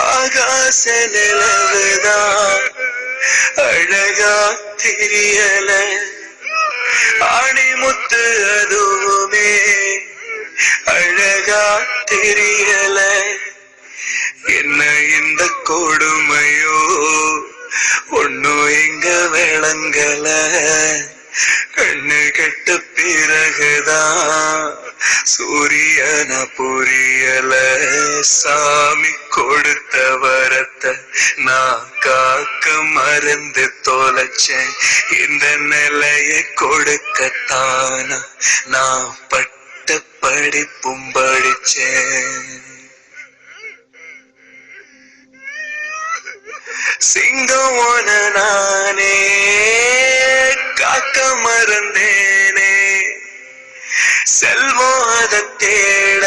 ஆகாச நிலவுதான் அழகா தெரியல, ஆணிமுத்து அதுவுமே அழகா தெரியல. என்ன இந்த கொடுமையோ ஒன்னும் எங்க விளங்கல, கண்ணு கெட்ட பிறகுதான் சூரியன புரியல. சாமி கொடுத்த வரத்தை நான் காக்க மறந்து தொலைச்சேன், இந்த நிலைய கொடுக்கத்தானா நான் பட்ட படிப்பும் படிச்சேன். சிங்கமான நானே காக்க மறந்தேனே, செல்வம் அதை தேட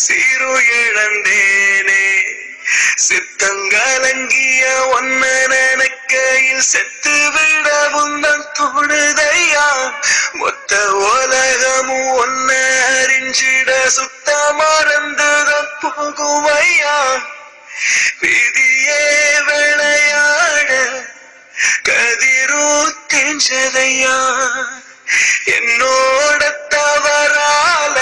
சீரு இழந்தேனே. சித்தங்கலங்கிய ஒன்ன நினைக்கையில் செத்து விடவும் தான் தோணுதையா, மொத்த உலகமும் ஒன்ன அறிஞ்சிட சுத்த மறந்துதான் போகும் ஐயா. விதியே விளையாட கதிரும் தெஞ்சதையா, என்னோட தவறால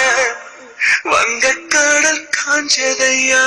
வங்கக்கடல் காஞ்சதையா.